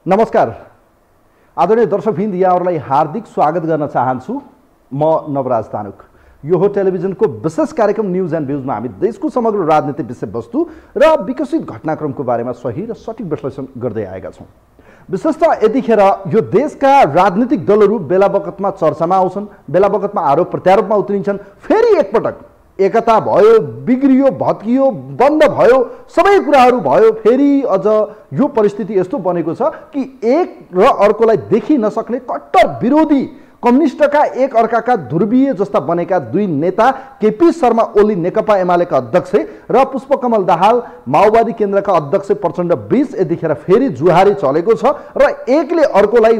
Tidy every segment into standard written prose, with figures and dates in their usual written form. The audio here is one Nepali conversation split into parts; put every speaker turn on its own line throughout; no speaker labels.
नमस्कार आदरणीय दर्शकवृन्द, यहाँहरूलाई हार्दिक स्वागत गर्न चाहन्छु। म नवराज तानुक। यो हो टेलिभिजनको विशेष कार्यक्रम न्यूज एन्ड भ्यूजमा हामी देशको समग्र राजनीतिक विषयवस्तु र विकसित घटनाक्रमको बारेमा सही र सटीक विश्लेषण गर्दै आएका छौँ। विशेषतः यतिखेर यो देशका राजनीतिक दलहरू बेला बखतमा चर्चामा आउँछन्, बेला बखतमा आरोप प्रत्यारोपमा उत्रिन्छन्। फेरि एकपटक एकता भयो, बिग्रियो, भत्कियो, बन्द भयो, सबै कुराहरू भयो। फेरि अझ यो परिस्थिति यस्तो बनेको छ कि एक र अर्कोलाई देखि नसक्ने कट्टर विरोधी कम्युनिस्टका एक अर्काका ध्रुवीय जस्ता बनेका दुई नेता केपी शर्मा ओली नेकपा एमालेका अध्यक्ष र पुष्पकमल दाहाल माओवादी केन्द्रका अध्यक्ष प्रचण्ड बीच यतिखेर फेरि जुहारी चलेको छ र एकले अर्कोलाई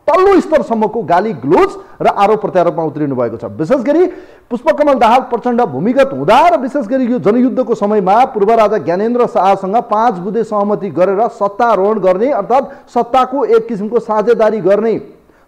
तल्लो स्तरसम्मको गाली ग्लोज र आरोप प्रत्यारोपमा उत्रिनु भएको छ। विशेष गरी पुष्पकमल दाहाल प्रचण्ड भूमिगत हुँदा र विशेष गरी यो जनयुद्धको समयमा पूर्व राजा ज्ञानेन्द्र शाहसँग 5 बुँदे सहमति गरेर सत्तारोहण गर्ने अर्थात् सत्ताको एक किसिमको साझेदारी गर्ने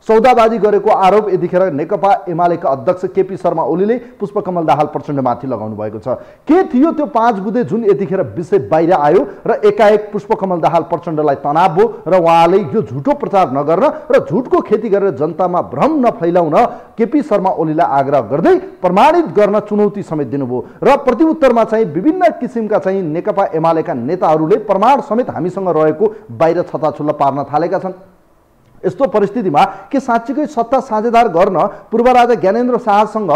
सौदाबाजी गरेको आरोप यतिखेर नेकपा एमालेका अध्यक्ष केपी शर्मा ओलीले पुष्पकमल दाहाल प्रचण्डमाथि लगाउनु भएको छ। के थियो त्यो 5 बुँदे जुन यतिखेर विषय बाहिर आयो र एकाएक पुष्पकमल दाहाल प्रचण्डलाई तनाव भयो र उहाँले यो झुटो प्रचार नगर्न र झुटको खेती गरेर जनतामा भ्रम नफैलाउन केपी शर्मा ओलीलाई आग्रह गर्दै प्रमाणित गर्न चुनौती समेत दिनुभयो र प्रतिउत्तरमा चाहिँ विभिन्न किसिमका चाहिँ नेकपा एमालेका नेताहरूले प्रमाण समेत हामीसँग रहेको बाहिर छताछुल्ला पार्न थालेका छन्। यस्तो परिस्थितिमा के साँच्चीकै सत्ता साझेदार गर्न पूर्व राजा ज्ञानेन्द्र शाहसँग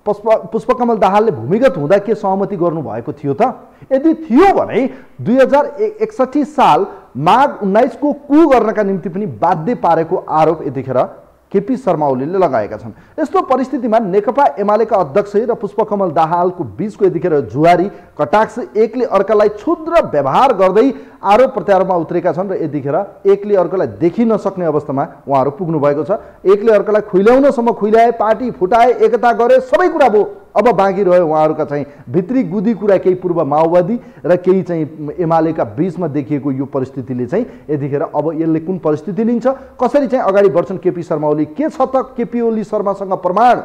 पुष्पकमल दाहालले भूमिगत हुँदा के सहमति गर्नुभएको थियो त? यदि थियो भने 2061 साल माघ 19 को कु गर्नका निम्ति पनि बाध्य पारेको आरोप यतिखेर केपी शर्मा ओलीले लगाएका छन्। यस्तो परिस्थितिमा नेकपा एमालेका अध्यक्ष र पुष्पकमल दाहालको बीचको यतिखेर जुहारी कटाक्ष एकले अर्कालाई क्षुद्र व्यवहार गर्दै आरोप प्रत्यारोपमा उत्रेका छन् र यतिखेर एकले अर्कालाई देखि नसक्ने अवस्थामा उहाँहरू पुग्नु भएको छ। एकले अर्कालाई खुइल्याउनसम्म खुइल्याए, पार्टी फुटाए, एकता गरे, सबै कुरा भयो। अब बाँकी रह्यो उहाँहरूका चाहिँ भित्री गुदी कुरा, केही पूर्व माओवादी र केही चाहिँ एमालेका बीचमा देखिएको यो परिस्थितिले चाहिँ यतिखेर अब यसले कुन परिस्थिति लिन्छ, कसरी चाहिँ अगाडि बढ्छन् केपी शर्मा ओली। के छ त केपी ओली शर्मासँग प्रमाण?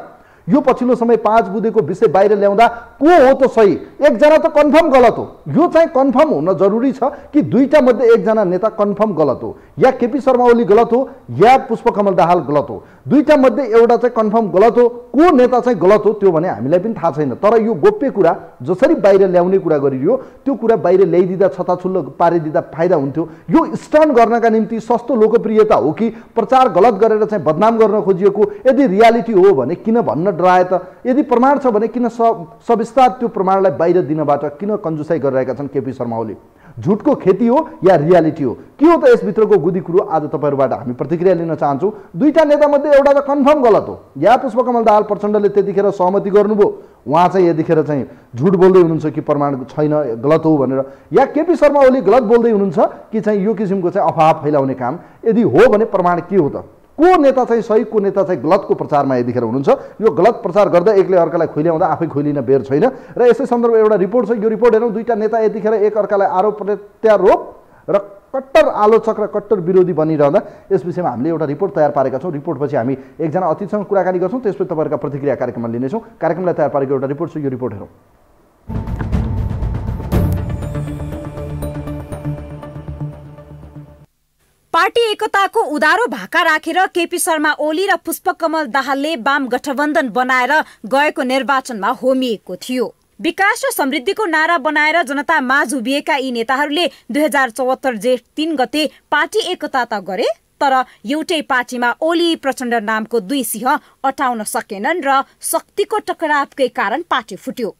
यो पछिल्लो समय 5 बुँदेको विषय बाहिर ल्याउँदा को हो त सही? एकजना त कन्फर्म गलत हो। यो चाहिँ कन्फर्म हुन जरुरी छ कि दुईटा मध्ये एकजना नेता कन्फर्म गलत हो, या केपी शर्मा ओली गलत हो या पुष्पकमल दाहाल गलत हो। दुईटा मध्ये एउटा चाहिँ कन्फर्म गलत हो। को नेता चाहिँ गलत हो त्यो भने हामीलाई पनि थाहा छैन। तर यो गोप्य कुरा जसरी बाहिर ल्याउने कुरा गरियो त्यो कुरा बाहिर ल्याइदिँदा छताछुल्लो पारिदिँदा फाइदा हुन्थ्यो। यो स्टन गर्नका निम्ति सस्तो लोकप्रियता हो कि प्रचार गलत गरेर चाहिँ बदनाम गर्न खोजिएको? यदि रियालिटी हो भने किन भन्न डराए त? यदि प्रमाण छ भने किन सविस्तार त्यो प्रमाणलाई बाहिर दिनबाट किन कन्जुसाइ गरिरहेका छन् केपी शर्मा ओली? झुटको खेती हो या रियालिटी हो? के हो त यसभित्रको गुदी कुरो? आज तपाईँहरूबाट हामी प्रतिक्रिया लिन चाहन्छौँ। दुईटा नेता मध्ये एउटा त कन्फर्म गलत हो, या पुष्पकमल दाहाल प्रचण्डले त्यतिखेर सहमति गर्नुभयो, उहाँ चाहिँ यतिखेर चाहिँ झुट बोल्दै हुनुहुन्छ कि प्रमाण छैन गलत हो भनेर, या केपी शर्मा ओली गलत बोल्दै हुनुहुन्छ कि चाहिँ यो किसिमको चाहिँ अफवाह फैलाउने काम? यदि हो भने प्रमाण के हो त? को नेता चाहिँ सही, को नेता चाहिँ गलतको प्रचारमा यतिखेर हुनुहुन्छ? यो गलत प्रचार गर्दा एकले अर्कालाई खुइल्याउँदा आफै खुइलिन बेर छैन। र यसै सन्दर्भमा एउटा रिपोर्ट छ, यो रिपोर्ट हेरौँ। दुईटा नेता यतिखेर एक अर्कालाई आरोप प्रत्यारोप र कट्टर आलोचक र कट्टर विरोधी बनिरहँदा यस विषयमा हामीले एउटा रिपोर्ट तयार पारेका छौँ। रिपोर्टपछि हामी एकजना अतिथिसँग कुराकानी गर्छौँ, त्यसपछि तपाईँहरूका प्रतिक्रिया कार्यक्रममा लिनेछौँ। कार्यक्रमलाई तयार पारेको एउटा रिपोर्ट छ, यो रिपोर्ट हेरौँ।
पार्टी एकताको उधारो भाका राखेर केपी शर्मा ओली र पुष्पकमल दाहालले वाम गठबन्धन बनाएर गएको निर्वाचनमा होमिएको थियो। विकास र समृद्धिको नारा बनाएर जनता माझ उभिएका यी नेताहरूले 2074 जेठ 3 गते पार्टी एकता त गरे, तर एउटै पार्टीमा ओली प्रचण्ड नामको दुई सिंह अटाउन सकेनन् र शक्तिको टकरावकै कारण पार्टी फुट्यो।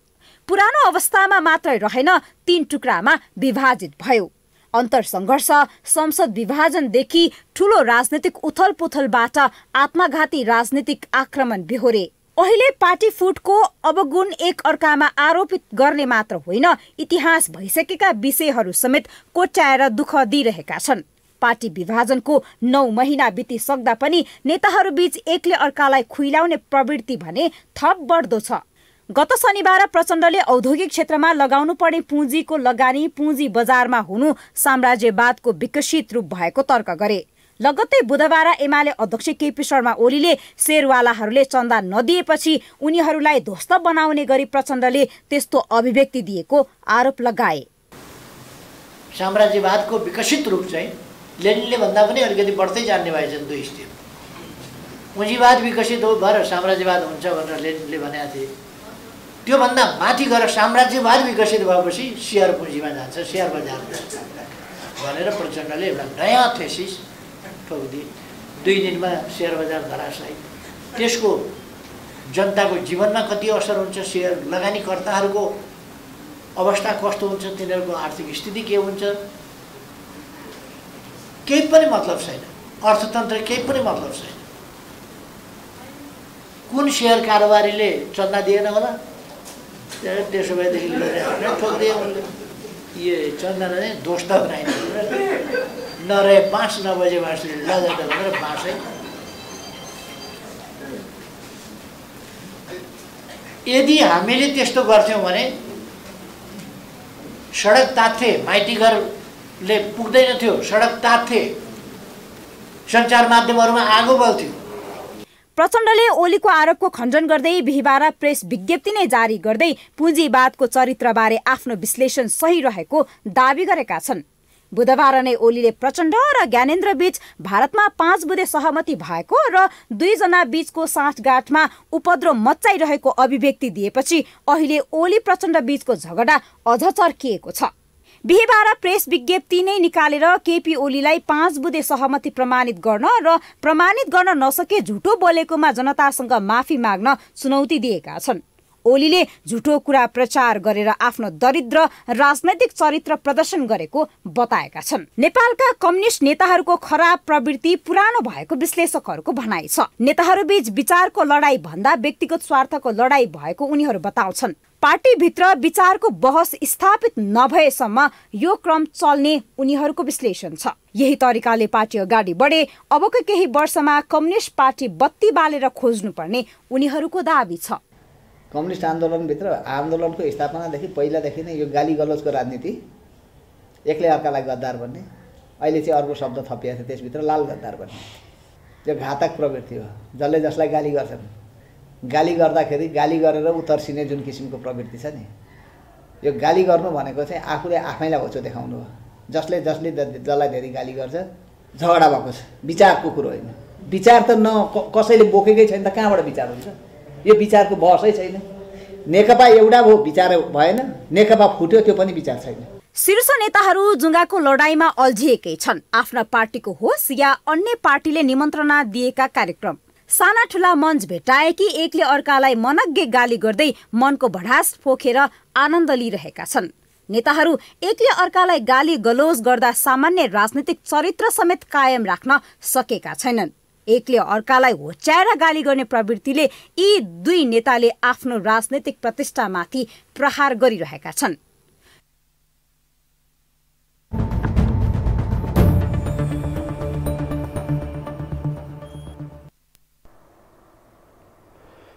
पुरानो अवस्थामा मात्रै रहेन, 3 टुक्रामा विभाजित भयो। अन्तरसङ्घर्ष, संसद विभाजनदेखि ठूलो राजनीतिक उथलपुथलबाट आत्मघाती राजनीतिक आक्रमण बिहोरे। अहिले पार्टी फुटको अवगुण एक अर्कामा आरोपित गर्ने मात्र होइन, इतिहास भइसकेका विषयहरू समेत कोट्याएर दुःख दिइरहेका छन्। पार्टी विभाजनको 9 महिना बितिसक्दा पनि नेताहरूबीच एकले अर्कालाई खुइल्याउने प्रवृत्ति भने थप बढ्दो छ। गत शनिबार प्रचण्डले औद्योगिक क्षेत्रमा लगाउनु पर्ने पुँजीको लगानी पुँजी बजारमा हुनु साम्राज्यवादको विकसित रूप भएको तर्क गरे। लगत्तै बुधबार एमाले अध्यक्ष केपी शर्मा ओलीले शेरवालाहरूले चन्दा नदिएपछि उनीहरूलाई ध्वस्त बनाउने गरी प्रचण्डले त्यस्तो अभिव्यक्ति दिएको आरोप लगाए।
साम्राज्यवादको विकसित रूप चाहिँ लेनिनले भन्दा पनि अलिकति बढ्दै जान्ने भएछन् 2 स्टेप। पुँजीवाद विकसित हो भएर साम्राज्यवाद हुन्छ भनेर लेनिनले भनेका थिए। त्योभन्दा माथि गएर साम्राज्यवाद विकसित भएपछि सेयर पुँजीमा जान्छ, सेयर बजार भनेर प्रचण्डले एउटा नयाँ थेसिस ठोकिदिए। 2 दिनमा सेयर बजार धराशायी। त्यसको जनताको जीवनमा कति असर हुन्छ, सेयर लगानीकर्ताहरूको अवस्था कस्तो हुन्छ, तिनीहरूको आर्थिक स्थिति के हुन्छ, केही पनि मतलब छैन। अर्थतन्त्र केही पनि मतलब छैन। कुन सेयर कारोबारीले चन्दा दिएन होला, त्यसो भएदेखि ठोकिदिए उनले। ये चन्दा नै दोष त बनाइदिनु नरहे बाँस नबजे बाँसले लगा त भनेर बाँसै। यदि हामीले त्यस्तो गर्थ्यौँ भने सडक तात्थे, माइती घरले पुग्दैन थियो, सडक तात्थे, सञ्चार माध्यमहरूमा आगो बल्थ्यो।
प्रचण्डले ओलीको आरोपको खण्डन गर्दै बिहीबार प्रेस विज्ञप्ति नै जारी गर्दै पुँजीवादको चरित्रबारे आफ्नो विश्लेषण सही रहेको दावी गरेका छन्। बुधबार नै ओलीले प्रचण्ड र ज्ञानेन्द्र बीच भारतमा 5 बुँदे सहमति भएको र 2 जना बीचको साँठगाँठमा उपद्रव मच्चाइरहेको अभिव्यक्ति दिएपछि अहिले ओली प्रचण्ड बीचको झगडा अझ चर्किएको छ। बिहीबार प्रेस विज्ञप्ति नै निकालेर केपी ओलीलाई 5 बुँदे सहमति प्रमाणित गर्न र प्रमाणित गर्न नसके झुटो बोलेकोमा जनतासँग माफी माग्न चुनौती दिएका छन्। ओलीले झुटो कुरा प्रचार गरेर आफ्नो दरिद्र राजनैतिक चरित्र प्रदर्शन गरेको बताएका छन्। नेपालका कम्युनिस्ट नेताहरूको खराब प्रवृत्ति पुरानो भएको विश्लेषकहरूको भनाइ छ। नेताहरूबीच विचारको लडाई भन्दा व्यक्तिगत स्वार्थको लडाई भएको उनीहरू बताउँछन्। पार्टीभित्र विचारको बहस स्थापित नभएसम्म यो क्रम चल्ने उनीहरूको विश्लेषण छ। यही तरिकाले पार्टी अगाडि बढे अबको केही वर्षमा कम्युनिस्ट पार्टी बत्ती बालेर खोज्नुपर्ने उनीहरूको दाबी छ।
कम्युनिस्ट आन्दोलनभित्र आन्दोलनको स्थापनादेखि पहिलादेखि नै यो गाली गलोचको राजनीति, एकले अर्कालाई गद्दार भन्ने, अहिले चाहिँ अर्को शब्द थपिएको छ त्यसभित्र लाल गद्दार भन्ने, यो घातक प्रवृत्ति हो। जसले जसलाई गाली गर्छन्, गाली गर्दाखेरि गाली गरेर उतर्सिने जुन किसिमको प्रवृत्ति छ नि, यो गाली गर्नु भनेको चाहिँ आफूले आफैलाई होचो देखाउनु हो। जसले जसलाई धेरै गाली गर्छ झगडा भएको छ, विचारको कुरो होइन। विचार त कसैले बोकेकै छैन त कहाँबाट विचार हुन्छ? यो विचारको बहसै छैन। नेकपा एउटा भयो, विचार भएन। नेकपा फुट्यो, त्यो पनि विचार छैन।
शीर्ष नेताहरू जुङ्गाको लडाईँमा अल्झिएकै छन्। आफ्ना पार्टीको होस् या अन्य पार्टीले निमन्त्रणा दिएका कार्यक्रम, साना ठुला मञ्च भेटाए कि एकले अर्कालाई मनग्गे गाली गर्दै मनको भडास पोखेर आनन्द लिइरहेका छन्। नेताहरू एकले अर्कालाई गाली गलोज गर्दा सामान्य राजनीतिक चरित्र समेत कायम राख्न सकेका छैनन्। एकले अर्कालाई होच्याएर गाली गर्ने प्रवृत्तिले यी 2 नेताले आफ्नो राजनैतिक प्रतिष्ठामाथि प्रहार गरिरहेका छन्।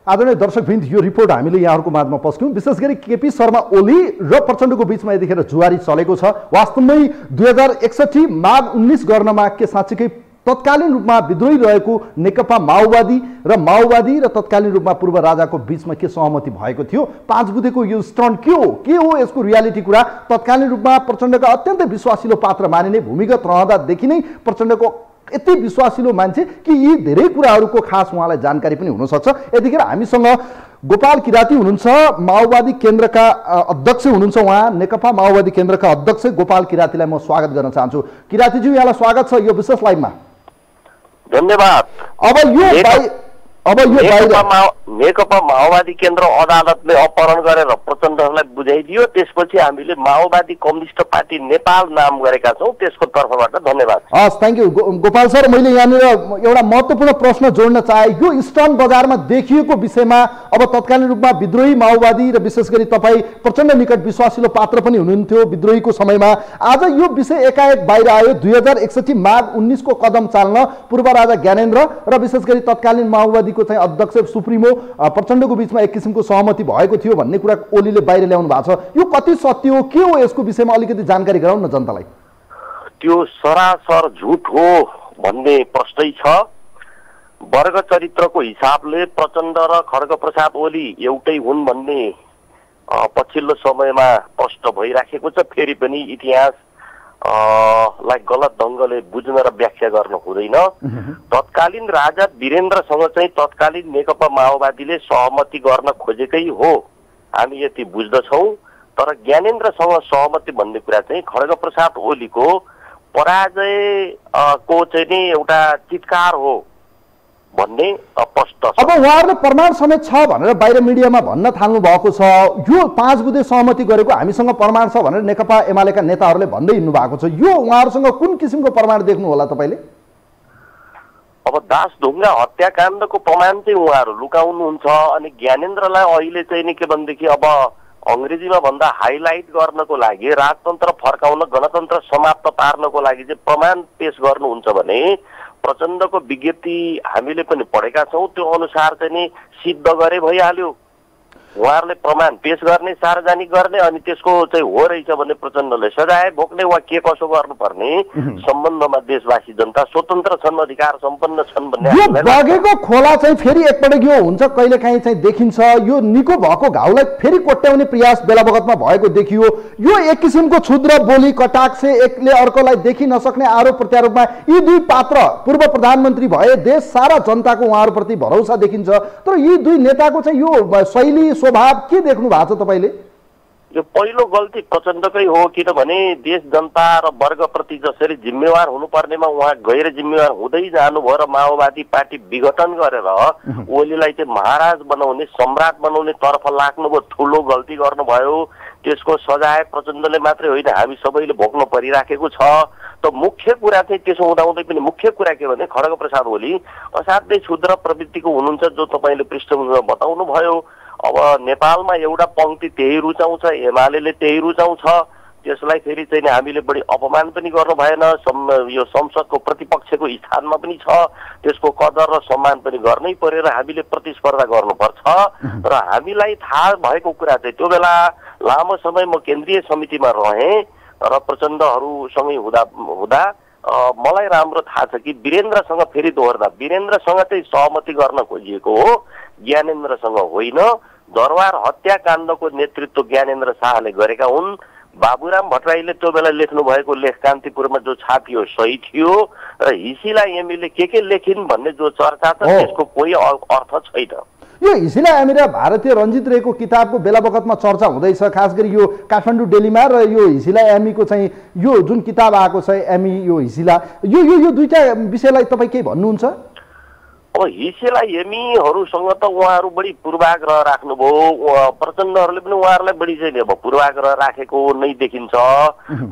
आदरणीय दर्शकवृन्द, यो रिपोर्ट हामीले यहाँहरूको माझमा पस्क्यौँ। विशेष गरी केपी शर्मा ओली र प्रचण्डको बीचमा यतिखेर जुवारी चलेको छ। वास्तवमै 2061 माघ 19 गर्नमा के साँच्चीकै तत्कालीन रूपमा विद्रोही रहेको नेकपा माओवादी र तत्कालीन रूपमा पूर्व राजाको बीचमा के सहमति भएको थियो? 5 बुँदेको यो स्टन्ट के हो यसको रियालिटी कुरा? तत्कालीन रूपमा प्रचण्डका अत्यन्तै विश्वासिलो पात्र मानिने, भूमिगत रहँदादेखि नै प्रचण्डको यति विश्वासिलो मान्छे कि यी धेरै कुराहरूको खास उहाँलाई जानकारी पनि हुनसक्छ। यतिखेर हामीसँग गोपाल किराती हुनुहुन्छ, माओवादी केन्द्रका अध्यक्ष हुनुहुन्छ। उहाँ नेकपा माओवादी केन्द्रका अध्यक्ष गोपाल किरातीलाई म स्वागत गर्न चाहन्छु। किरातीज्यू, यहाँलाई स्वागत छ यो विशेष लाइभमा।
धन्यवाद। अब यो नेकपा माओवादी केन्द्र अदालतले अपहरण गरेर प्रचण्डहरूलाई बुझाइदियो। त्यसपछि हामीले माओवादी कम्युनिस्ट पार्टी नेपाल नाम गरेका छौँ। त्यसको तर्फबाट धन्यवाद।
हस्, थ्याङ्क यू गोपाल सर। मैले यहाँनिर एउटा महत्त्वपूर्ण प्रश्न जोड्न चाहे। यो स्टन बजारमा देखिएको विषयमा अब तत्कालीन रूपमा विद्रोही माओवादी र विशेष गरी तपाईँ प्रचण्ड निकट विश्वासिलो पात्र पनि हुनुहुन्थ्यो विद्रोहीको समयमा। आज यो विषय एकाएक बाहिर आयो। 2061 माघ 19 को कदम चाल्न पूर्व राजा ज्ञानेन्द्र र विशेष गरी तत्कालीन माओवादीको चाहिँ अध्यक्ष सुप्रिमो प्रचण्डको बीचमा एक किसिमको सहमति भएको थियो भन्ने कुरा ओलीले बाहिर ल्याउनु भएको छ। यो कति सत्य हो, के हो यसको विषयमा अलिकति जानकारी गराउन न जनतालाई।
त्यो सरासर झुट हो भन्ने प्रश्नै छ। वर्ग चरित्रको हिसाबले प्रचण्ड र खड्गप्रसाद ओली एउटै हुन् भन्ने पछिल्लो समयमा प्रश्न भइराखेको छ। फेरि पनि इतिहास लाई गलत ढङ्गले बुझ्न र व्याख्या गर्न हुँदैन। तत्कालीन राजा वीरेन्द्रसँग चाहिँ तत्कालीन नेकपा माओवादीले सहमति गर्न खोजेकै हो, हामी यति बुझ्दछौँ। तर ज्ञानेन्द्रसँग सहमति भन्ने कुरा चाहिँ खड्गप्रसाद ओलीको पराजय को चाहिँ नि एउटा चित्कार हो भन्ने स्पष्ट छ।
अब उहाँहरूले प्रमाण समेत छ भनेर बाहिर मिडियामा भन्न थाल्नु भएको छ। यो 5 बुँदे सहमति गरेको हामीसँग प्रमाण छ भनेर नेकपा एमालेका नेताहरूले भन्दै हिँड्नु भएको छ। यो उहाँहरूसँग कुन किसिमको प्रमाण देख्नु होला तपाईँले?
अब दासढुङ्गा हत्याकाण्डको प्रमाण चाहिँ उहाँहरू लुकाउनुहुन्छ अनि ज्ञानेन्द्रलाई अहिले चाहिँ नि के भनेदेखि अब अङ्ग्रेजीमा भन्दा हाइलाइट गर्नको लागि, राजतन्त्र फर्काउन, गणतन्त्र समाप्त पार्नको लागि चाहिँ प्रमाण पेश गर्नुहुन्छ भने प्रचण्डको विज्ञप्ति हामीले पनि पढेका छौँ, त्यो अनुसार चाहिँ नि सिद्ध गरे भइहाल्यो। उहाँहरूले प्रमाण पेश गर्ने, सार्वजनिक गर्ने अनि त्यसको चाहिँ हो रहेछ भने प्रचण्डले सजाय भोग्ने वा के कसो गर्नुपर्ने सम्बन्धमा देशवासी जनता स्वतन्त्र छन्, अधिकार सम्पन्न छन् भन्ने।
यो बगेको खोला चाहिँ फेरि एकपटक यो हुन्छ, कहिलेकाहीँ चाहिँ देखिन्छ यो निको भएको घाउलाई फेरि कोट्याउने प्रयास बेला बखतमा भएको देखियो। यो एक किसिमको क्षुद्र बोली कटाक्ष, एकले अर्कोलाई देखि नसक्ने आरोप प्रत्यारोपमा यी दुई पात्र पूर्व प्रधानमन्त्री भए देश सारा जनताको उहाँहरूप्रति भरोसा देखिन्छ। तर यी दुई नेताको चाहिँ यो शैली स्वभाव के देख्नु भएको छ तपाईँले?
यो पहिलो गल्ती प्रचण्डकै हो, किनभने देश जनता र वर्गप्रति जसरी जिम्मेवार हुनुपर्नेमा उहाँ गैर जिम्मेवार हुँदै जानुभयो र माओवादी पार्टी विघटन गरेर ओलीलाई चाहिँ महाराज बनाउने, सम्राट बनाउने तर्फ लाग्नुभयो, ठुलो गल्ती गर्नुभयो। त्यसको सजाय प्रचण्डले मात्रै होइन हामी सबैले भोग्न परिराखेको छ। त मुख्य कुरा चाहिँ त्यसो हुँदाहुँदै पनि मुख्य कुरा के भने खड्गप्रसाद ओली असाध्यै क्षुद्र प्रवृत्तिको हुनुहुन्छ, जो तपाईँले पृष्ठभूमिमा बताउनु भयो। अब नेपालमा एउटा पंक्ति त्यही रुचाउँछ, एमाले त्यही रुचाउँछ, त्यसलाई फेरि चाहिँ हामीले बढी अपमान पनि गर्नु भएन। यो संसदको प्रतिपक्षको स्थानमा पनि छ, त्यसको कदर र सम्मान पनि गर्नै पर्यो र हामीले प्रतिस्पर्धा गर्नुपर्छ। र हामीलाई थाहा भएको कुरा चाहिँ त्यो बेला लामो समय म केन्द्रीय समितिमा रहेँ र प्रचण्डहरूसँगै हुँदा मलाई राम्रो थाहा छ कि वीरेन्द्रसँग फेरि दोहोर्दा वीरेन्द्रसँग चाहिँ सहमति गर्न खोजिएको हो, ज्ञानेन्द्रसँग होइन। दरबार हत्याकाण्डको नेतृत्व ज्ञानेन्द्र शाहले गरेका हुन्। बाबुराम भट्टराईले त्यो बेला लेख्नु भएको लेख कान्तिपुरमा जो छापियो सही थियो र हिसीला एमीले के लेखिन् भन्ने जो चर्चा छ त्यसको कोही अर्थ छैन।
यो हिसिला एमी र भारतीय रञ्जित रेको किताबको बेला बखतमा चर्चा हुँदैछ, खास गरी यो काठमाडौँ डेलीमा र यो हिसिला एमीको चाहिँ यो जुन किताब आएको छ एमी यो हिसिला, यो दुईटा विषयलाई तपाईँ के भन्नुहुन्छ?
अब हिसिला एमीहरूसँग त उहाँहरू बढी पूर्वाग्रह राख्नुभयो, प्रचण्डहरूले पनि उहाँहरूलाई बढी चाहिँ अब पूर्वाग्रह राखेको नै देखिन्छ।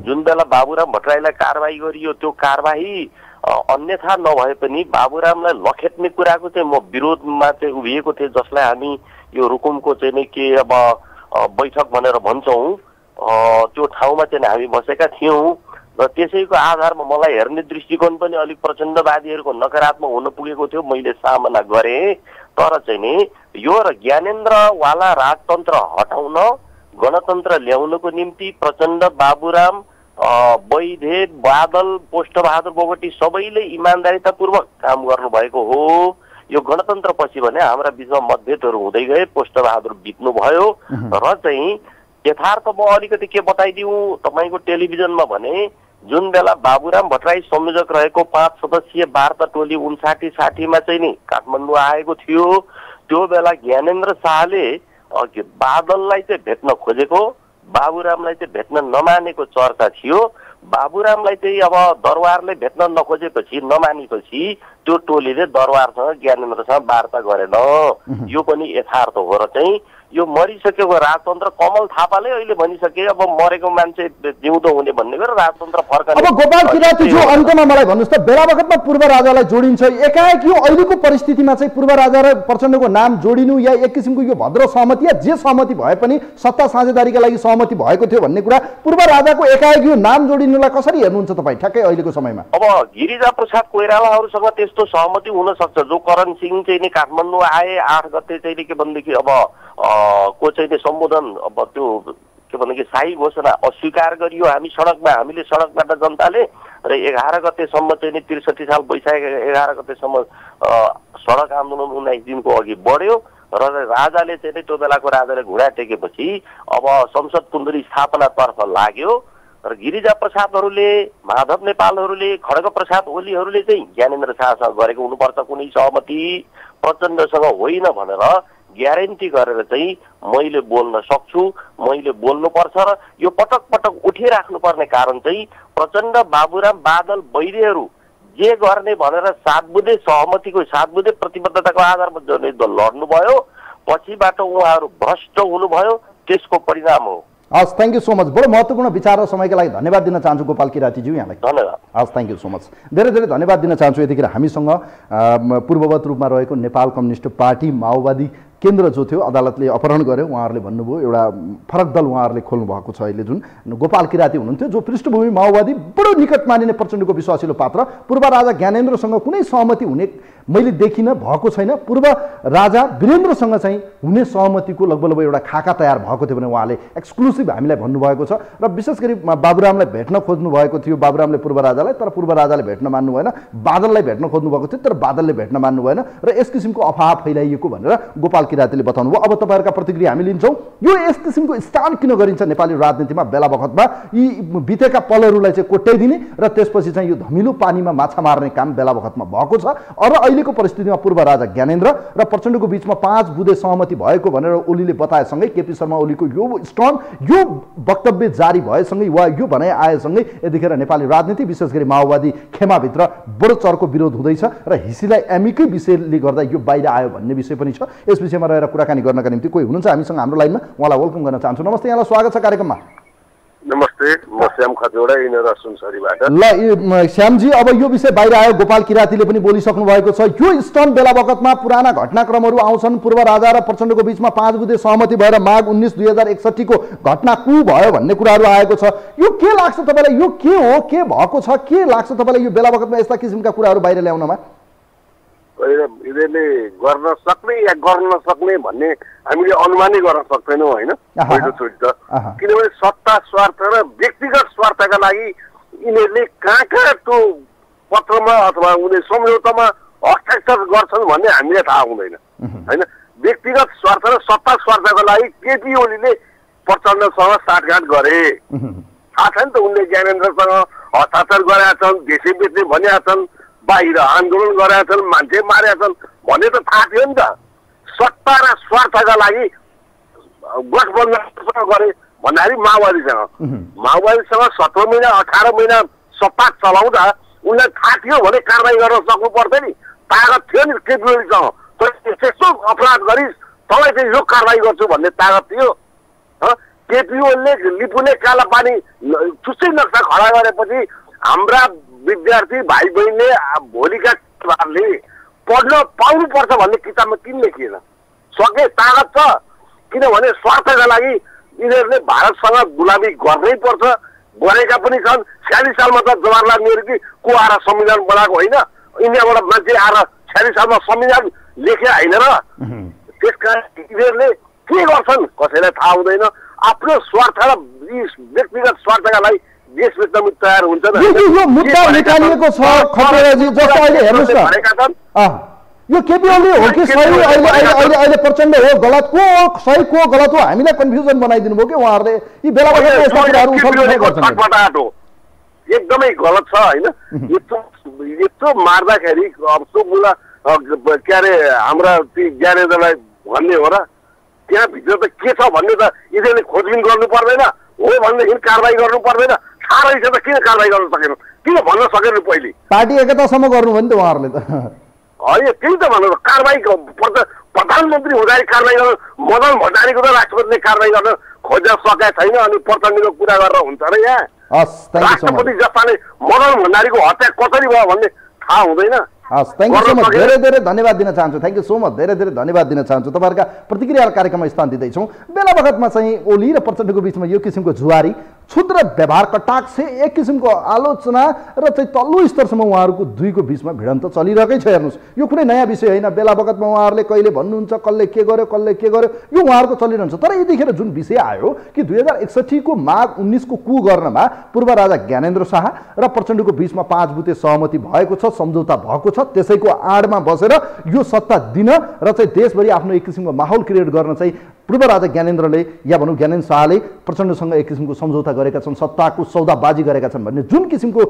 जुन बेला बाबुराम भट्टराईलाई कारबाही गरियो त्यो कारबाही अन्यथा नभए पनि बाबुरामलाई लखेट्ने कुराको चाहिँ म विरोधमा चाहिँ उभिएको थिएँ, जसलाई हामी यो रुकुमको चाहिँ नै के अब बैठक भनेर भन्छौँ, त्यो ठाउँमा चाहिँ हामी बसेका थियौँ र त्यसैको आधारमा मलाई हेर्ने दृष्टिकोण पनि अलिक प्रचण्डवादीहरूको नकारात्मक हुन पुगेको थियो, मैले सामना गरेँ। तर चाहिँ नि यो र ज्ञानेन्द्रवाला राजतन्त्र हटाउन, गणतन्त्र ल्याउनको निम्ति प्रचण्ड, बाबुराम, वैद्य, बादल, पोष्टबहादुर बोगटी सबैले इमान्दारितापूर्वक काम गर्नुभएको हो। यो गणतन्त्र पछि भने हाम्रा बिचमा मतभेदहरू हुँदै गए, पोष्टबहादुर बित्नुभयो र चाहिँ यथार्थ म अलिकति के बताइदिउँ तपाईँको टेलिभिजनमा भने जुन बेला बाबुराम भट्टराई संयोजक रहेको 5 सदस्यीय वार्ता टोली 59-60मा चाहिँ नि काठमाडौँ आएको थियो, त्यो बेला ज्ञानेन्द्र शाहले बादललाई चाहिँ भेट्न खोजेको, बाबुरामलाई चाहिँ भेट्न नमानेको चर्चा थियो। बाबुरामलाई चाहिँ अब दरबारले भेट्न नखोजेपछि नमानेपछि त्यो टोलीले दरबारसँग ज्ञानेन्द्रसँग वार्ता गरेन। यो पनि यथार्थ हो र चाहिँ यो मरिसकेको राजतन्त्र कमल थापाले अहिले भनिसके अब मरेको मान्छे जिउँदो हुने भन्ने गरेर राजतन्त्र फर्काउने।
अब गोपाल किरातीज्यू अन्त्यमा मलाई भन्नुहोस् त, बेला बखतमा पूर्व राजालाई जोडिन्छ, एकाएक यो अहिलेको परिस्थितिमा चाहिँ पूर्व राजा र प्रचण्डको नाम जोडिनु या एक किसिमको यो भद्र सहमति या जे सहमति भए पनि सत्ता साझेदारीका लागि सहमति भएको थियो भन्ने कुरा, पूर्व राजाको एकाएक यो नाम जोडिनुलाई कसरी हेर्नुहुन्छ तपाईँ ठ्याक्कै अहिलेको समयमा?
अब गिरिजा प्रसाद कोइरालाहरूसँग त्यस्तो सहमति हुन सक्छ, जो करण सिंह चाहिँ नि काठमाडौँ आए 8 गते चाहिँ के भनेदेखि अब को चाहिँ सम्बोधन अब त्यो के भनेदेखि शाही घोषणा अस्वीकार गरियो हामीले सडकबाट जनताले र 11 गतेसम्म चाहिँ 63 साल वैशाख 11 गतेसम्म सडक आन्दोलन 19 दिनको अघि बढ्यो र राजाले चाहिँ त्यो बेलाको राजाले घुँडा टेकेपछि अब संसद पुनर्स्थापनातर्फ लाग्यो तर गिरिजा प्रसादहरूले, माधव नेपालहरूले, खड्ग प्रसाद ओलीहरूले चाहिँ ज्ञानेन्द्र शाहसँग गरेको हुनुपर्छ कुनै सहमति, प्रचण्डसँग होइन भनेर ग्यारेन्टी गरेर चाहिँ मैले बोल्न सक्छु, मैले बोल्नुपर्छ र यो पटक पटक उठिराख्नुपर्ने कारण चाहिँ प्रचण्ड, बाबुराम, बादल, वैद्यहरू जे गर्ने भनेर 7 बुँदे सहमतिको 7 बुँदे प्रतिबद्धताको आधारमा जनयुद्ध लड्नुभयो, पछिबाट उहाँहरू भ्रष्ट हुनुभयो, त्यसको परिणाम हो।
हस्, थ्याङ्क यू सो मच। बडो महत्त्वपूर्ण विचार र समयका लागि धन्यवाद दिन चाहन्छु गोपाल किरातीज्यू यहाँलाई।
धन्यवाद।
हस्, थ्याङ्क यू सो मच। धेरै धेरै धन्यवाद दिन चाहन्छु। यतिखेर हामीसँग पूर्ववत रूपमा रहेको नेपाल कम्युनिस्ट पार्टी माओवादी केन्द्र जो थियो अदालतले अपहरण गर्यो, उहाँहरूले भन्नुभयो एउटा फरक दल उहाँहरूले खोल्नु भएको छ अहिले, जुन गोपाल किराती हुनुहुन्थ्यो, जो पृष्ठभूमि माओवादी बडो निकट मानिने प्रचण्डको विश्वासिलो पात्र। पूर्व राजा ज्ञानेन्द्रसँग कुनै सहमति हुने मैले देखिनँ, भएको छैन। पूर्व राजा वीरेन्द्रसँग चाहिँ हुने सहमतिको लगभग एउटा खाका तयार भएको थियो भने उहाँले एक्सक्लुसिभ हामीलाई भन्नुभएको छ। र विशेष गरी बाबुरामलाई भेट्न खोज्नु भएको थियो, बाबुरामले पूर्व राजालाई, तर पूर्व राजाले भेट्न मान्नु भएन। बादललाई भेट्न खोज्नु भएको थियो, तर बादलले भेट्न मान्नु भएन। र यस किसिमको अफवाह फैलाइएको भनेर गोपाल किरातीले बताउनु भयो। अब तपाईँहरूका प्रतिक्रिया हामी लिन्छौँ। यो यस किसिमको स्टान्ड किन गरिन्छ नेपाली राजनीतिमा? बेला बखतमा यी बितेका पलहरूलाई चाहिँ कोट्याइदिने र त्यसपछि चाहिँ यो धमिलो पानीमा माछा मार्ने काम बेला बखतमा भएको छ। र अहिलेको परिस्थितिमा पूर्व राजा ज्ञानेन्द्र र प्रचण्डको बिचमा 5 बुँदे सहमति भएको भनेर ओलीले बताएसँगै, केपी शर्मा ओलीको यो स्टर्म, यो वक्तव्य जारी भएसँगै वा यो भनाइ आएसँगै यतिखेर नेपाली राजनीति विशेष गरी माओवादी खेमाभित्र बडो चर्को विरोध हुँदैछ र हिसीलाई एमीकै विषयले गर्दा यो बाहिर आयो भन्ने विषय पनि छ। यस विषयमा रहेर कुराकानी गर्नका निम्ति कोही हुनुहुन्छ हामीसँग हाम्रो लाइनमा, उहाँलाई वेलकम गर्न चाहन्छु। नमस्ते, यहाँलाई स्वागत छ कार्यक्रममा।
नमस्ते, म श्याम खतिवडा इनर सुनसरीबाट।
ल श्यामजी, अब यो विषय बाहिर आयो, गोपाल किरातीले पनि बोलिसक्नु भएको छ। यो स्टन बेला बखतमा पुराना घटनाक्रमहरू आउँछन्। पूर्व राजा र प्रचण्डको बिचमा 5 बुँदे सहमति भएर माघ 19 2061 को घटना कु भयो भन्ने कुराहरू आएको छ। यो के लाग्छ तपाईँलाई? यो के हो, के भएको छ, के लाग्छ तपाईँलाई यो बेला बखतमा यस्ता किसिमका कुराहरू बाहिर ल्याउनमा?
यिनीहरूले गर्न सक्ने या गर्न नसक्ने भन्ने हामीले अनुमानै गर्न सक्दैनौँ होइन, पहिलोचोटि त। किनभने सत्ता स्वार्थ र व्यक्तिगत स्वार्थका लागि यिनीहरूले कहाँ त्यो पत्रमा अथवा उनी सम्झौतामा हस्ताक्षर गर्छन् भन्ने हामीलाई थाहा हुँदैन होइन। व्यक्तिगत स्वार्थ र सत्ता स्वार्थको लागि केपी ओलीले प्रचण्डसँग साटघाट गरे। थाहा छ नि त, उनले ज्ञानेन्द्रसँग हस्ताक्षर गरेका छन्, देशै बेच्ने भनेका छन्, बाहिर आन्दोलन गरेका छन्, मान्छे मारेका छन् भन्ने त थाहा थियो नि त। सत्ता र स्वार्थका लागि गठबन्धन गरे भन्दाखेरि माओवादीसँग 17 महिना 18 महिना सत्ता चलाउँदा उनलाई थाहा थियो भने कारवाही गर्न सक्नु पर्थ्यो नि, तागत थियो नि केपी ओलीसँग। तर त्यस्तो अपराध गरिस् तँलाई चाहिँ यो कारवाही गर्छु भन्ने तागत थियो। केपी ओलीले लिपुले काला पानी चुच्चै नक्सा खडा गरेपछि हाम्रा विद्यार्थी भाइ बहिनीले भोलिका किताबले पढ्न पाउनुपर्छ भन्ने किताबमा किन लेखिएन? सके तागत छ, किनभने स्वार्थका लागि यिनीहरूले भारतसँग गुलामी गर्नै पर्छ, गरेका पनि छन्। 46 सालमा त जवाहरलाल नेहरू को आएर संविधान बनाएको होइन, इन्डियाबाट मान्छे आएर 46 सालमा संविधान लेखे होइन र। त्यसकारण यिनीहरूले के गर्छन् कसैलाई थाहा हुँदैन। आफ्नो स्वार्थ र व्यक्तिगत स्वार्थका लागि देश बेच्न तयार हुन्छ।
यो मुद्दा निकालिएको छ खतिवडाजी, जस्तो अहिले हेर्नुहोस् न, यो केपी ओली हो कि सही? अहिले प्रचण्ड हो गलत, को सही को गलत हो हामीलाई कन्फ्युजन बनाइदिनु भयो कि उहाँहरूले? यी बेला
एकदमै गलत छ होइन। यत्रो मार्दाखेरि के अरे हाम्रा ज्ञानेन्द्रलाई भन्ने हो र? त्यहाँभित्र त के छ भन्ने त यिनीहरूले खोजबिन गर्नु पर्दैन हो भनेदेखि कारवाही गर्नु पर्दैन? थाहा रहेछ त किन कारवाही गर्न सकेन, किन भन्न सकेन पहिले?
पार्टी एकतासम्म गर्नु भयो नि त उहाँहरूले त।
होइन त्यही त भन्नु, कारवाही प्रधानमन्त्री हुँदाखेरि कारवाही गर्न, मदन भण्डारीको त राष्ट्रपतिले कारवाही गर्न खोज्न सकेका छैन, अनि प्रचण्डको कुरा गरेर हुन्छ र? यहाँ राष्ट्रपति जस्ताले मदन भण्डारीको हत्या कसरी भयो भन्ने थाहा हुँदैन।
हस्, थ्याङ्क यू सो मच। धेरै धेरै धन्यवाद दिन चाहन्छु। थ्याङ्क यू सो मच, धेरै धेरै धन्यवाद दिन चाहन्छु। तपाईँहरूका प्रतिक्रिया कार्यक्रममा स्थान दिँदैछौँ। बेला बखतमा चाहिँ ओली र प्रचण्डको बिचमा यो किसिमको जुवारी, क्षुद्र व्यवहार, कटाक्ष, एक किसिमको आलोचना र चाहिँ तल्लो स्तरसम्म उहाँहरूको दुईको बिचमा भिडन्त चलिरहेकै छ। हेर्नुहोस्, यो कुनै नयाँ विषय होइन। बेला बखतमा उहाँहरूले कहिले भन्नुहुन्छ कसले के गर्यो यो उहाँहरूको चलिरहन्छ। तर यतिखेर जुन विषय आयो कि 2061 को माघ 19 को कु गर्नमा पूर्व राजा ज्ञानेन्द्र शाह र प्रचण्डको बिचमा 5 बुँदे सहमति भएको छ, सम्झौता भएको छ, त्यसैको आडमा बसेर यो सत्ता दिन र चाहिँ देशभरि आफ्नो एक किसिमको माहौल क्रिएट गर्न चाहिँ पूर्व राजा ज्ञानेन्द्रले या भनौँ ज्ञानेन्द्र शाहले प्रचण्डसँग एक किसिमको सम्झौता गरेका छन्, सत्ताको सौदाबाजी गरेका छन् भन्ने जुन किसिमको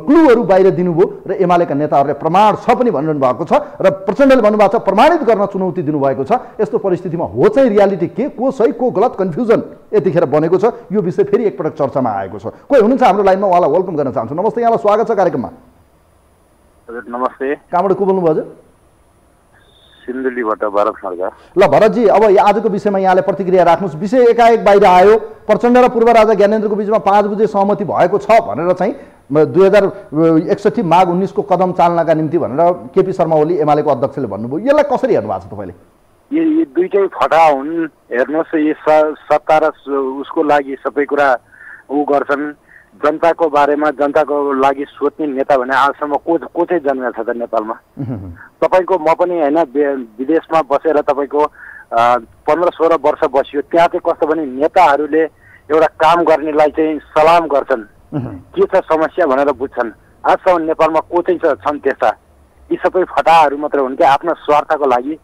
क्लुहरू बाहिर दिनुभयो र एमालेका नेताहरूले प्रमाण छ पनि भनिरहनु भएको छ र प्रचण्डले भन्नुभएको छ प्रमाणित गर्न चुनौती दिनुभएको छ। यस्तो परिस्थितिमा हो चाहिँ रियालिटी के, को सही को गलत, कन्फ्युजन यतिखेर बनेको छ। यो विषय फेरि एकपटक चर्चामा आएको छ। कोही हुनुहुन्छ हाम्रो लाइनमा, उहाँलाई वेलकम गर्न चाहन्छु। नमस्ते, यहाँलाई स्वागत छ कार्यक्रममा।
नमस्ते,
कहाँबाट को बोल्नुभयो हजुर?
सिन्धुलीबाट भरत खड्का।
ल भरतजी, अब आजको विषयमा यहाँले प्रतिक्रिया राख्नुहोस्। विषय एकाएक बाहिर आयो, प्रचण्ड र पूर्व राजा ज्ञानेन्द्रको बिचमा 5 बुझे सहमति भएको छ भनेर चाहिँ 2061 माघ 19 को कदम चाल्नका निम्ति भनेर केपी शर्मा ओली एमालेको अध्यक्षले भन्नुभयो। यसलाई कसरी हेर्नु भएको छ तपाईँले?
यी दुईटै फटा हुन्। हेर्नुहोस्, यो सत्ता र उसको लागि सबै कुरा ऊ गर्छन्। जनताको बारेमा, जनताको लागि सोच्ने नेता भने आजसम्म को चाहिँ जन्मेको छ त नेपालमा? तपाईँको म पनि होइन, विदेशमा बसेर तपाईँको 15-16 वर्ष बसियो। त्यहाँ चाहिँ कस्तो भने नेताहरूले एउटा काम गर्नेलाई चाहिँ सलाम गर्छन्, के छ समस्या भनेर बुझ्छन्। आजसम्म नेपालमा को चाहिँ छन् त्यस्ता? यी सबै फटाहरू मात्रै हुन् क्या, आफ्नो स्वार्थको लागि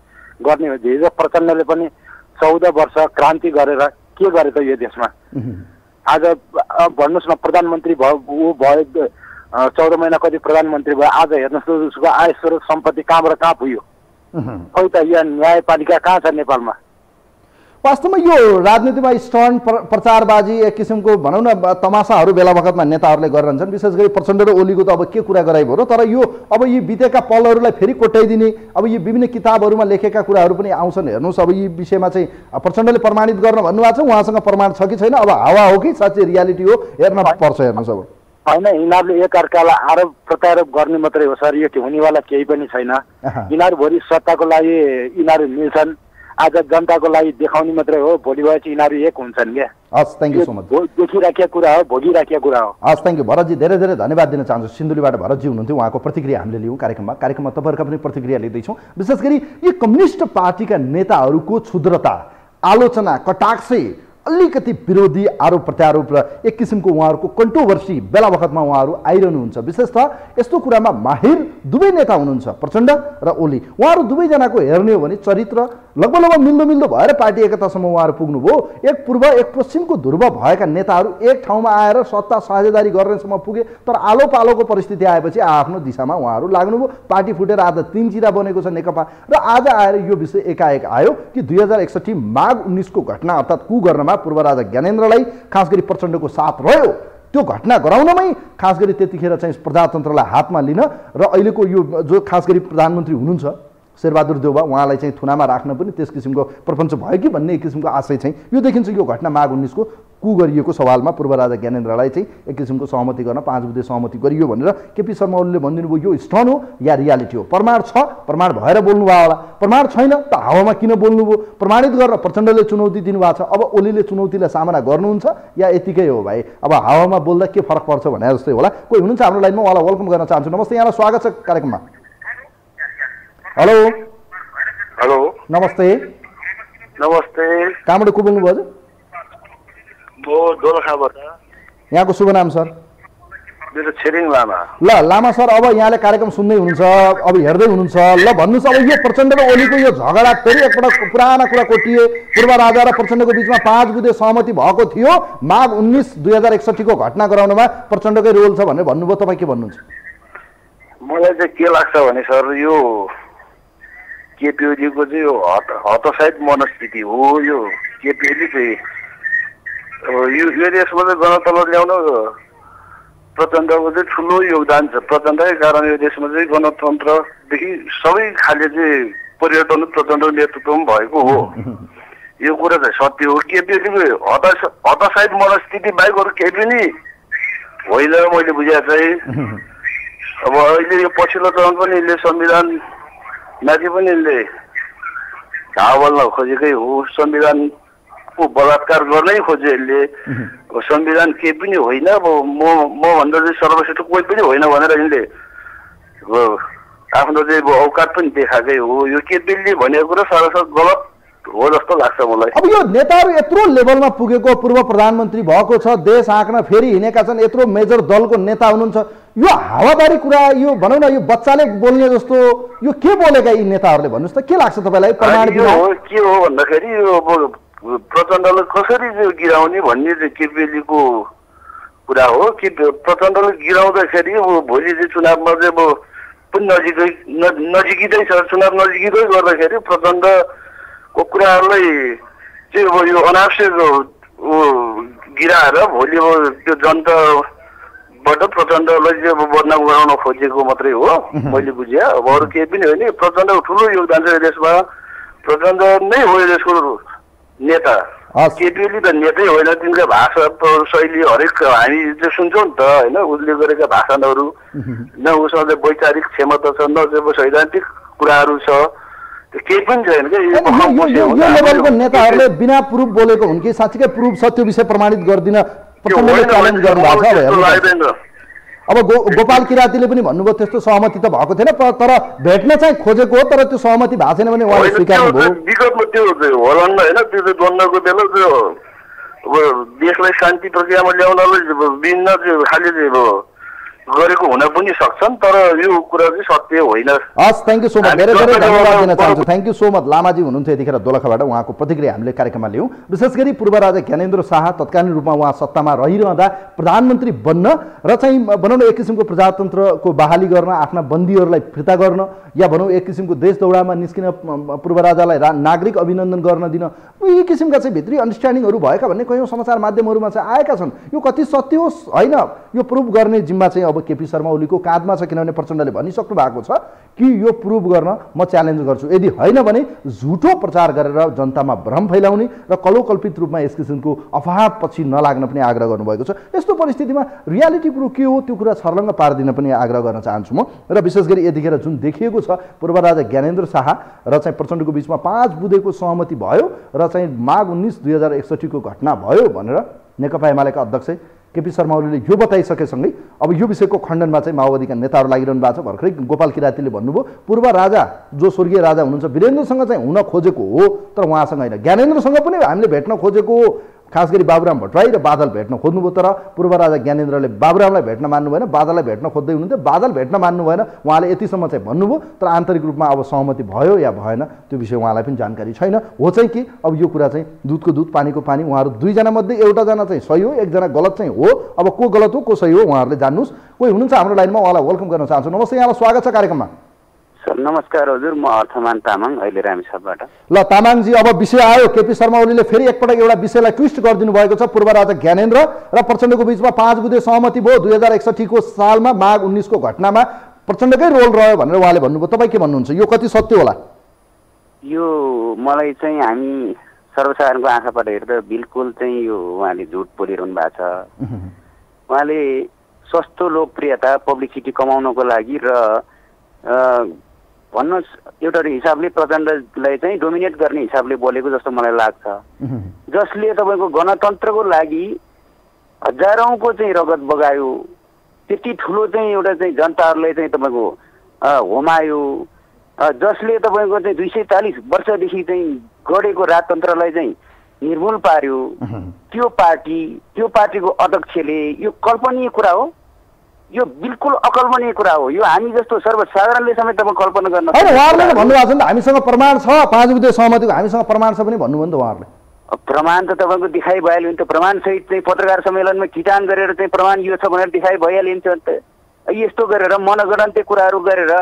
गर्ने हो। हिजो प्रचण्डले पनि 14 वर्ष क्रान्ति गरेर के गरे त यो देशमा? आज भन्नुहोस् न, प्रधानमन्त्री भयो, ऊ भयो 14 महिना कति प्रधानमन्त्री भयो। आज हेर्नुहोस् उसको आय स्रोत सम्पत्ति कहाँबाट कहाँ पुग्यो? खै त यहाँ न्यायपालिका कहाँ छ नेपालमा?
वास्तवमा यो राजनीतिमा स्टन्ट प्रचारबाजी एक किसिमको भनौँ न तमासाहरू बेला बखतमा नेताहरूले गरिरहन्छन्। विशेष गरी प्रचण्ड र ओलीको त अब के कुरा गराइ भयो र, तर यो अब यी बितेका पलहरूलाई फेरि कोट्याइदिने, अब यी विभिन्न किताबहरूमा लेखेका कुराहरू पनि आउँछन्। हेर्नुहोस्, अब यी विषयमा चाहिँ प्रचण्डले प्रमाणित गर्न भन्नुभएको छ, उहाँसँग प्रमाण छ कि छैन, अब हावा हो कि साँच्चै रियालिटी हो, हेर्न पर्छ। हेर्नुहोस्, अब
होइन, यिनीहरूले एकअर्कालाई आरोप प्रत्यारोप गर्ने मात्रै हो सर, यो हुनेवाला केही पनि छैन। यिनीहरू भोलि सत्ताको लागि यिनीहरू मिल्छन्, आज जनताको लागि देखाउने मात्रै हो, भोलि भएपछि यिनीहरू एक हुन्छन् क्या।
हस्, थ्याङ्क यू सो मच।
देखिराखेको कुरा हो, भोगिराखेको कुरा हो।
हस्, थ्याङ्क यू भरतजी, धेरै धेरै धन्यवाद दिन चाहन्छु। सिन्धुलीबाट भरतजी हुनुहुन्थ्यो, उहाँको प्रतिक्रिया हामीले लियौँ कार्यक्रममा तपाईँहरूका पनि प्रतिक्रिया लिँदैछौँ। विशेष गरी यी कम्युनिस्ट पार्टीका नेताहरूको क्षुद्रता, आलोचना, कटाक्षे, अलिकति विरोधी आरोप प्रत्यारोप र एक किसिमको उहाँहरूको कन्ट्रोभर्सी बेला बखतमा उहाँहरू आइरहनुहुन्छ। विशेषतः यस्तो कुरामा माहिर दुवै नेता हुनुहुन्छ, प्रचण्ड र ओली। उहाँहरू दुवैजनाको हेर्ने हो भने चरित्र लगभग मिल्दो भएर पार्टी एकतासम्म उहाँहरू पुग्नुभयो। एक पूर्व एक पश्चिमको ध्रुव भएका नेताहरू एक ठाउँमा आएर सत्ता साझेदारी गर्नेसम्म पुगे, तर आलो पालोको परिस्थिति आएपछि आफ्नो दिशामा उहाँहरू लाग्नुभयो। पार्टी फुटेर आज 3 चिरा बनेको छ नेकपा, र आज आएर यो विषय एकाएक आयो कि 2061 माघ 19 को घटना अर्थात् कु गर्नमा पूर्व राजा ज्ञानेन्द्रलाई खास गरी प्रचण्डको साथ रह्यो। त्यो घटना गराउनमै खास गरी त्यतिखेर चाहिँ प्रजातन्त्रलाई हातमा लिन र अहिलेको यो जो खास गरी प्रधानमन्त्री हुनुहुन्छ शेरबहादुर देउवा, उहाँलाई चाहिँ थुनामा राख्न पनि त्यस किसिमको प्रपञ्च भयो कि भन्ने एक किसिमको आशय चाहिँ यो देखिन्छ। यो घटना माघ 19 को कु गरिएको सवालमा पूर्व राजा ज्ञानेन्द्रलाई चाहिँ एक किसिमको सहमति गर्न 5 बुधे सहमति गरियो भनेर केपी शर्मा ओलीले भनिदिनु भयो। यो स्टन हो या रियालिटी हो? प्रमाण छ, प्रमाण भएर बोल्नुभयो होला, प्रमाण छैन त हावामा किन बोल्नुभयो? प्रमाणित गरेर प्रचण्डले चुनौती दिनुभएको छ, अब ओलीले चुनौतीलाई सामना गर्नुहुन्छ या यतिकै हो भाइ? अब हावामा बोल्दा के फरक पर्छ भने जस्तै होला। कोही हुनुहुन्छ हाम्रो लाइनमा, उहाँलाई वेलकम गर्न चाहन्छु। नमस्ते, यहाँलाई स्वागत छ कार्यक्रममा। हेलो
हेलो,
नमस्ते।
नमस्ते,
कहाँबाट को बोल्नुभयो हजुर?
म दोलखाबाट।
यहाँको शुभ नाम सर?
मेरो छिरिङ लामा।
ल लामा सर, अब यहाँले कार्यक्रम सुन्दै हुनुहुन्छ, अब हेर्दै हुनुहुन्छ, ल भन्नुहोस्, अब यो प्रचण्ड र ओलीको यो झगडा फेरि एकपटक पुराना कुरा कोटिए। पूर्व राजा र प्रचण्डको बिचमा 5 बुधे सहमति भएको थियो, माघ 19 2061 को घटना गराउनमा प्रचण्डकै रोल छ भनेर भन्नुभयो। तपाईँ के भन्नुहुन्छ?
मलाई चाहिँ के लाग्छ भने सर, यो केपी ओलीको चाहिँ यो हतोत्साहित मनस्थिति हो। यो केपी ओली चाहिँ यो देशमा चाहिँ गणतन्त्र ल्याउन प्रचण्डको चाहिँ ठुलो योगदान छ। प्रचण्डकै कारण यो देशमा चाहिँ गणतन्त्रदेखि सबै खाले चाहिँ परिवर्तन प्रचण्डको नेतृत्वमा भएको हो। यो कुरा चाहिँ सत्य हो। केपी ओलीको हतोत्साहित मनस्थिति बाहेक अरू केही पनि होइन मैले बुझेको चाहिँ। अब अहिले यो पछिल्लो चरण पनि यसले संविधान माथि पनि यसले घाउ बल्न खोजेकै हो। संविधानको बलात्कार गर्नै खोज्यो यसले। संविधान केही पनि होइन, अब म भन्दा चाहिँ सर्वश्रेष्ठ कोही पनि होइन भनेर यिनले आफ्नो चाहिँ औकात पनि देखाएकै हो। यो केपीले भनेको कुरा सरासर गलत हो जस्तो लाग्छ मलाई।
अब यो नेताहरू यत्रो लेभलमा पुगेको, पूर्व प्रधानमन्त्री भएको छ, देश हाँक्न फेरि हिँडेका छन्, यत्रो मेजर दलको नेता हुनुहुन्छ, यो हावादारी कुरा, यो भनौँ न यो बच्चाले बोल्ने जस्तो यो के बोलेका यी नेताहरूले भन्नुहोस् त? के लाग्छ तपाईँलाई? प्रमाण
के हो भन्दाखेरि यो प्रचण्डलाई कसरी चाहिँ गिराउने भन्ने चाहिँ केपी ओलीको कुरा हो कि प्रचण्डलाई गिराउँदाखेरि भोलि चाहिँ चुनावमा चाहिँ पनि नजिकै छ। चुनाव नजिकै गर्दाखेरि प्रचण्डको कुराहरूलाई चाहिँ यो अनावश्यक गिराएर भोलि त्यो जनताबाट प्रचण्डलाई चाहिँ बदनाम गराउन खोजेको मात्रै हो मैले बुझेँ। अब अरू केही पनि होइन। प्रचण्डको ठुलो योगदान छ देशमा। प्रचण्ड नै हो देशको नेता। केपी ओली त नेतै होइन, तिनका भाषा शैली हरेक हामी चाहिँ सुन्छौँ नि त होइन। उसले गरेका भाषणहरू न उसँग चाहिँ वैचारिक क्षमता छ न चाहिँ सैद्धान्तिक कुराहरू छ, केही पनि छैन क्या।
यो लेभलको नेताहरूले बिना प्रुफ बोलेको हुन् कि साँच्चीकै प्रुफ छ त्यो विषय प्रमाणित गर्दिन प्रचण्डले च्यालेन्ज गर्नुभएको छ। अब गोपाल किरातीले पनि भन्नुभयो त्यस्तो सहमति त भएको थिएन, तर भेट्न चाहिँ खोजेको हो, तर त्यो सहमति भएको छैन भने उहाँले स्वीकार्नुभयो।
विगतमा त्यो होला होइन, त्यो चाहिँ द्वन्द्वको बेला त्यो अब देशलाई शान्ति प्रक्रियामा ल्याउनलाई विभिन्न खालि गरेको हुन पनि सक्छन्, तर यो कुरा चाहिँ सत्य होइन।
हस्, थ्याङ्क यू सो मच, धेरै धेरै धन्यवाद दिन चाहन्छु। Thank you so much. लामाजी हुनुहुन्थ्यो यतिखेर दोलखाबाट, उहाँको प्रतिक्रिया हामीले कार्यक्रममा लियौँ। विशेष गरी पूर्व राजा ज्ञानेन्द्र शाह तत्कालीन रूपमा उहाँ सत्तामा रहिरहँदा प्रधानमन्त्री बन्न र चाहिँ भनौँ न एक किसिमको प्रजातन्त्रको बहाली गर्न, आफ्ना बन्दीहरूलाई फिर्ता गर्न, या भनौँ एक किसिमको देश दौडामा निस्किन पूर्व राजालाई नागरिक अभिनन्दन गर्न दिन, यी किसिमका चाहिँ भित्री अन्डरस्ट्यान्डिङहरू भएका भन्ने कयौँ समाचार माध्यमहरूमा चाहिँ आएका छन्। यो कति सत्य होस् होइन, यो प्रुभ गर्ने जिम्मा चाहिँ अब केपी शर्मा ओलीको काँधमा छ, किनभने प्रचण्डले भनिसक्नु भएको छ कि यो प्रुभ गर्न म च्यालेन्ज गर्छु। यदि होइन भने झुटो प्रचार गरेर जनतामा भ्रम फैलाउने र कलोकल्पित रूपमा यस किसिमको अफवाह पछि नलाग्न पनि आग्रह गर्नुभएको छ। यस्तो परिस्थितिमा रियालिटी कुरो के हो त्यो कुरा छर्लङ्ग पारिदिन पनि आग्रह गर्न चाहन्छु म। र विशेष गरी यतिखेर जुन देखिएको छ पूर्व राजा ज्ञानेन्द्र शाह र चाहिँ प्रचण्डको बिचमा 5 बुँदेको सहमति भयो र चाहिँ माघ 19 2061 को घटना भयो भनेर नेकपा एमालेका अध्यक्ष केपी शर्मा ओलीले यो बताइसकेसँगै अब यो विषयको खण्डनमा चाहिँ माओवादीका नेताहरू लागिरहनु भएको छ। भर्खरै गोपाल किरातीले भन्नुभयो पूर्व राजा जो स्वर्गीय राजा हुनुहुन्छ वीरेन्द्रसँग चाहिँ हुन खोजेको हो, तर उहाँसँग होइन। ज्ञानेन्द्रसँग पनि हामीले भेट्न खोजेको हो, खास गरी बाबुराम भट्टराई र बादल भेट्न खोज्नुभयो, तर पूर्व राजा ज्ञानेन्द्रले बाबुरामलाई भेट्न मान्नु भएन, बादललाई भेट्न खोज्दै हुनुहुन्थ्यो, बादल भेट्न मान्नु भएन। उहाँले यतिसम्म चाहिँ भन्नुभयो, तर आन्तरिक रूपमा अब सहमति भयो या भएन त्यो विषय उहाँलाई पनि जानकारी छैन। हो चाहिँ कि अब यो कुरा चाहिँ दुधको दुध पानीको पानी, उहाँहरू दुईजना मध्ये एउटाजना चाहिँ सही हो, एकजना गलत चाहिँ हो। अब को गलत हो को सही हो उहाँहरूले जान्नुहोस्। कोही हुनुहुन्छ हाम्रो लाइनमा, उहाँलाई वेलकम गर्न चाहन्छु। नमस्ते, यहाँलाई स्वागत छ कार्यक्रममा।
सर नमस्कार हजुर, म अर्थमान तामाङ अहिले रामेछापबाट।
ल तामाङजी, अब विषय आयो। केपी शर्मा ओलीले फेरि एकपटक एउटा विषयलाई ट्विस्ट गरिदिनु भएको छ। पूर्व राजा ज्ञानेन्द्र र प्रचण्डको बिचमा 5 बुँदे सहमति भयो 2061 को सालमा माघ 19 को घटनामा प्रचण्डकै रोल रह्यो भनेर उहाँले भन्नुभयो। तपाईँ के भन्नुहुन्छ, यो कति सत्य होला?
यो मलाई चाहिँ हामी सर्वसाधारणको आँखाबाट हेर्दा बिल्कुल चाहिँ यो उहाँले झुट बोलिरहनु भएको छ। उहाँले सस्तो लोकप्रियता पब्लिसिटी कमाउनको लागि र भन्नुहोस् एउटा हिसाबले प्रचण्डलाई चाहिँ डोमिनेट गर्ने हिसाबले बोलेको जस्तो मलाई लाग्छ, जसले तपाईँको गणतन्त्रको लागि हजारौँको चाहिँ रगत बगायो। त्यति ठुलो चाहिँ एउटा चाहिँ जनताहरूलाई चाहिँ तपाईँको होमायो, जसले तपाईँको चाहिँ 240 वर्षदेखि चाहिँ गढेको राजतन्त्रलाई चाहिँ निर्मूल पार्यो। त्यो पार्टीको अध्यक्षले यो कल्पनीय कुरा हो, यो बिल्कुल अकल्पनीय कुरा हो। यो हामी जस्तो सर्वसाधारणले समेत तपाईँ कल्पना गर्न
होइन। उहाँहरूले भन्नुभएको छ नि हामीसँग प्रमाण छ, 5 बुँदे सहमतिको हामीसँग प्रमाण छ पनि भन्नुभयो नि त उहाँहरूले।
प्रमाण त तपाईँको देखाइ भइहाल्यो नि त। प्रमाण सहित चाहिँ पत्रकार सम्मेलनमा खिटान गरेर चाहिँ प्रमाण यो छ भनेर देखाइ भइहाल्यो नि त। यस्तो गरेर मनगणन्ते कुराहरू गरेर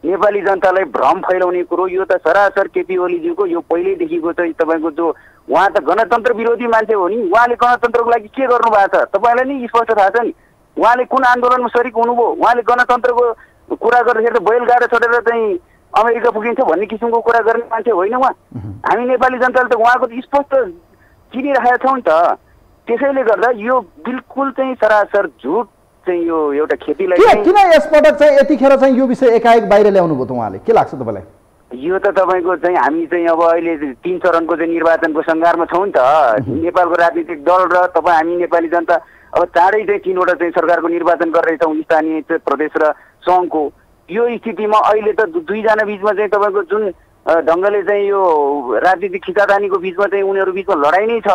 नेपाली जनतालाई भ्रम फैलाउने कुरो यो त सरासर केपी ओलीज्यूको यो पहिल्यैदेखिको चाहिँ तपाईँको जो उहाँ त गणतन्त्र विरोधी मान्छे हो नि। उहाँले गणतन्त्रको लागि के गर्नु भएको छ तपाईँलाई नि स्पष्ट थाहा छ नि। उहाँले कुन आन्दोलनमा सरिक हुनुभयो? उहाँले गणतन्त्रको कुरा गर्दाखेरि त बैलगाडा छोडेर चाहिँ अमेरिका पुगिन्छ भन्ने किसिमको कुरा गर्ने मान्छे होइन उहाँ। हामी नेपाली जनताले त उहाँको स्पष्ट चिनिरहेका छौँ नि त। त्यसैले गर्दा यो बिल्कुल चाहिँ सरासर झुट चाहिँ यो एउटा खेतीलाई
किन यसपटक चाहिँ यतिखेर चाहिँ यो विषय एकाएक बाहिर ल्याउनु भयो त उहाँले, के लाग्छ तपाईँलाई?
यो त तपाईँको चाहिँ हामी चाहिँ अब अहिले 3 चरणको चाहिँ निर्वाचनको सङ्घारमा छौँ नि त। नेपालको राजनीतिक दल र तपाईँ हामी नेपाली जनता अब चाँडै चाहिँ 3वटा चाहिँ सरकारको निर्वाचन गर्दैछौँ, स्थानीय प्रदेश र सङ्घको। यो स्थितिमा अहिले त दुईजना बिचमा चाहिँ तपाईँको जुन ढङ्गले चाहिँ यो राजनीतिक खिचातानीको बिचमा चाहिँ उनीहरू बिचमा लडाइँ नै छ।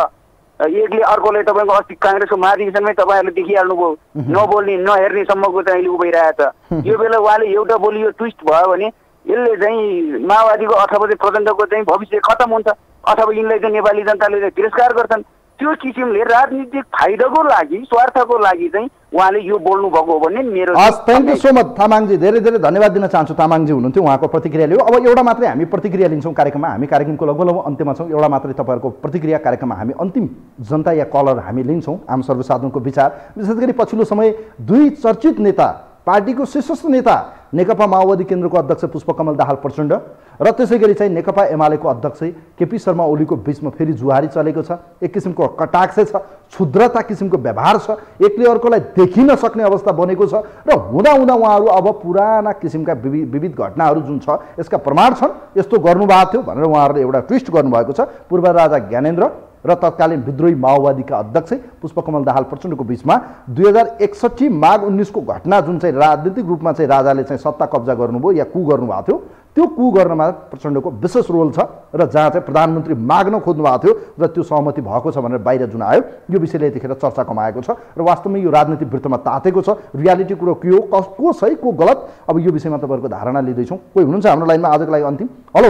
एकले अर्कोलाई तपाईँको अस्ति काङ्ग्रेसको महाधिवेशनमै तपाईँहरूले देखिहाल्नुभयो, नबोल्ने नहेर्ने सम्मको चाहिँ अहिले उभिरहेको छ। यो बेला उहाँले एउटा बोली यो ट्विस्ट भयो भने यसले चाहिँ माओवादीको अथवा चाहिँ प्रचण्डको चाहिँ भविष्य खतम हुन्छ। अथवा यिनलाई चाहिँ नेपाली जनताले चाहिँ तिरस्कार गर्छन्। त्यो किसिमले राजनीतिक फाइदाको लागि स्वार्थको लागि चाहिँ उहाँले यो बोल्नु भएको हो भन्ने मेरो
थ्याङ्क यू सो मच तामाङजी, धेरै धेरै धन्यवाद दिन चाहन्छु। तामाङजी हुनुहुन्थ्यो, उहाँको प्रतिक्रिया लियो। अब एउटा मात्रै हामी प्रतिक्रिया लिन्छौँ कार्यक्रममा, हामी कार्यक्रमको लगभग अन्त्यमा छौँ। एउटा मात्रै तपाईँहरूको प्रतिक्रिया कार्यक्रममा हामी अन्तिम जनता या कलर हामी लिन्छौँ, आम सर्वसाधारणको विचार। विशेष गरी पछिल्लो समय दुई चर्चित नेता, पार्टीको शीर्षस्थ नेता नेकपा माओवादी केन्द्रको अध्यक्ष पुष्पकमल दाहाल प्रचण्ड र त्यसै गरी चाहिँ नेकपा एमालेको अध्यक्ष केपी शर्मा ओलीको बिचमा फेरि जुहारी चलेको छ। एक किसिमको कटाक्ष छ, क्षुद्रता किसिमको व्यवहार छ, एकले अर्कोलाई देखिन सक्ने अवस्था बनेको छ र हुँदा हुँदा उहाँहरू अब पुराना किसिमका विविध घटनाहरू जुन छ यसका प्रमाण छन्, यस्तो गर्नुभएको थियो भनेर उहाँहरूले एउटा ट्विस्ट गर्नुभएको छ। पूर्व राजा ज्ञानेन्द्र र तत्कालीन विद्रोही माओवादीका अध्यक्ष पुष्पकमल दाहाल प्रचण्डको बिचमा 2061 माघ 19 को घटना जुन चाहिँ राजनीतिक रूपमा चाहिँ राजाले चाहिँ सत्ता कब्जा गर्नुभयो या कु गर्नुभएको थियो, त्यो कु गर्नमा प्रचण्डको विशेष रोल छ र जहाँ चाहिँ प्रधानमन्त्री माग्न खोज्नु भएको थियो र त्यो सहमति भएको छ भनेर बाहिर जुन आयो, यो विषयले यतिखेर चर्चा कमाएको छ र वास्तवमै यो राजनीतिक वृत्तमा तातेको छ। रियालिटी कुरो के हो, को सही को गलत, अब यो विषयमा तपाईँहरूको धारणा लिँदैछौँ। कोही हुनुहुन्छ हाम्रो लाइनमा आजको लागि अन्तिम? हेलो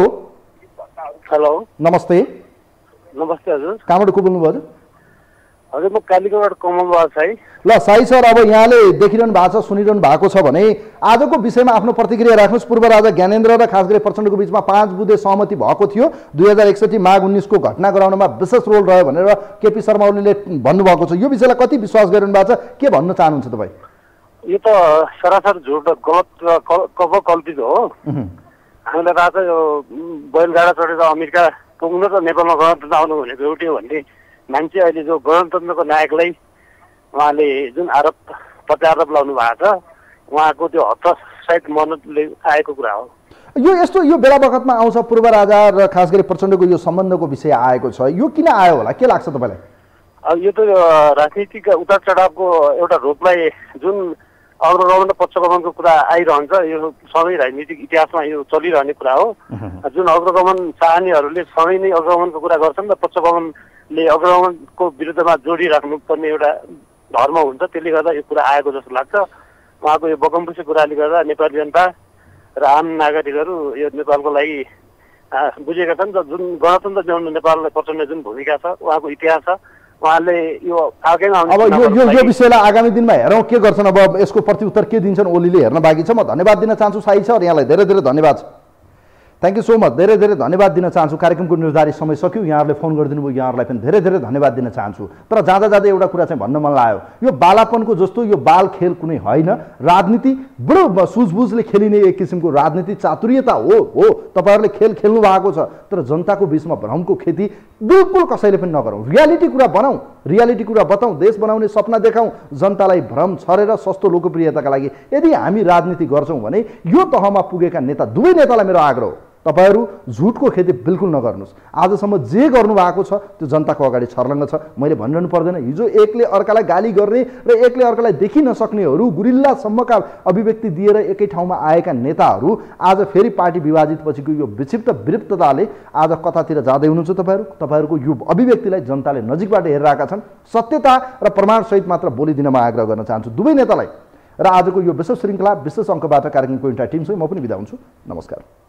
हेलो
नमस्ते।
नमस्ते हजुर,
कहाँबाट को बोल्नुभयो हजुर?
हजुर म कालीकोबाट कमल बहादुर साई।
ल साई सर, अब यहाँले देखिरहनु भएको छ, सुनिरहनु भएको छ भने आजको विषयमा आफ्नो प्रतिक्रिया राख्नुहोस्। पूर्व राजा ज्ञानेन्द्र र खास गरी प्रचण्डको बिचमा 5 बुँदे सहमति भएको थियो, 2061 माघ 19 को घटना गराउनमा विशेष रोल रह्यो भनेर केपी शर्मा ओलीले भन्नुभएको छ। यो विषयलाई कति विश्वास गरिरहनु भएको छ, के भन्न चाहनुहुन्छ तपाईँ?
यो त सरासर झुट गलत कल्पित हो। हामीलाई राजा यो बैलगाडा चढेर अमेरिका पुग्नु र नेपालमा गणतन्त्र आउनु भनेको एउटै हो भन्ने मान्छे अहिले जो गणतन्त्रको नायकलाई उहाँले जुन आरोप प्रत्यारोप लाउनु भएको छ, उहाँको त्यो हताशसहित मनले आएको कुरा हो।
यो यस्तो यो बेला बखतमा आउँछ, पूर्व राजा र खास गरी प्रचण्डको यो सम्बन्धको विषय आएको छ, यो किन आयो होला, के लाग्छ तपाईँलाई?
अब यो त राजनीतिक उतार चढावको एउटा रूपलाई जुन अग्रगमन र पक्षगमनको कुरा आइरहन्छ, यो सधैँ राजनीतिक इतिहासमा यो चलिरहने कुरा हो। जुन अग्रगमन चाहनेहरूले सधैँ नै अग्रगमनको कुरा गर्छन् र पक्षगमनले अग्रगमनको विरुद्धमा जोडिराख्नुपर्ने एउटा धर्म हुन्छ, त्यसले गर्दा यो कुरा आएको जस्तो लाग्छ। उहाँको यो बकमपुसी कुराले गर्दा नेपाली जनता र आम नागरिकहरू यो नेपालको लागि बुझेका छन्। जुन गणतन्त्र ल्याउनु नेपाललाई प्रचण्ड जुन भूमिका छ, उहाँको इतिहास छ, उहाँले यो
अब यो विषयलाई आगामी दिनमा हेरौँ के गर्छन्, अब यसको प्रत्युत्तर के दिन्छन् ओलीले, हेर्न बाँकी छ। म धन्यवाद दिन चाहन्छु साई सर, यहाँलाई धेरै धेरै धन्यवाद छ। थ्याङ्क यू सो मच, धेरै धेरै धन्यवाद दिन चाहन्छु। कार्यक्रमको निर्धारित समय सक्यो, यहाँहरूले फोन गरिदिनु भयो, यहाँहरूलाई पनि धेरै धेरै धन्यवाद दिन चाहन्छु। तर जाँदा जाँदै एउटा कुरा चाहिँ भन्न मन लाग्यो, यो बालापनको जस्तो यो बाल खेल कुनै होइन, राजनीति बडो सुझबुझले खेलिने एक किसिमको राजनीति चातुर्यता हो। तपाईँहरूले खेल खेल्नु भएको छ, तर जनताको बिचमा भ्रमको खेती बिल्कुल कसैले पनि नगरौँ। रियालिटी कुरा बनाऊ, रियालिटी कुरा बताउँ, देश बनाउने सपना देखाउँ, जनतालाई भ्रम छरेर सस्तो लोकप्रियताका लागि यदि हामी राजनीति गर्छौँ भने यो तहमा पुगेका नेता, दुवै नेतालाई मेरो आग्रह हो, तपाईहरू झुटको खेती बिल्कुल नगर्नुहोस्। आजसम्म जे गर्नुभएको छ त्यो जनताको अगाडि छर्लङ्ग छ। मैले भनिरहनु पर्दैन, हिजो एकले अर्कालाई गाली गर्ने र एकले अर्कालाई देखि नसक्नेहरू, गुरिल्लासम्मका अभिव्यक्ति दिएर एकै ठाउँमा आएका नेताहरू आज फेरि पार्टी विभाजित पछिको यो विक्षिप्त विरक्तताले आज कतातिर जाँदै हुनुहुन्छ। तपाईँहरूको यो अभिव्यक्तिलाई जनताले नजिकबाट हेरिरहेका छन्। सत्यता र प्रमाणसहित मात्र बोलिदिन म आग्रह गर्न चाहन्छु दुवै नेतालाई। र आजको यो विशेष श्रृङ्खला विशेष अङ्कबाट कार्यक्रमको इन्टायर टिमसँग म पनि बिदा हुन्छु। नमस्कार।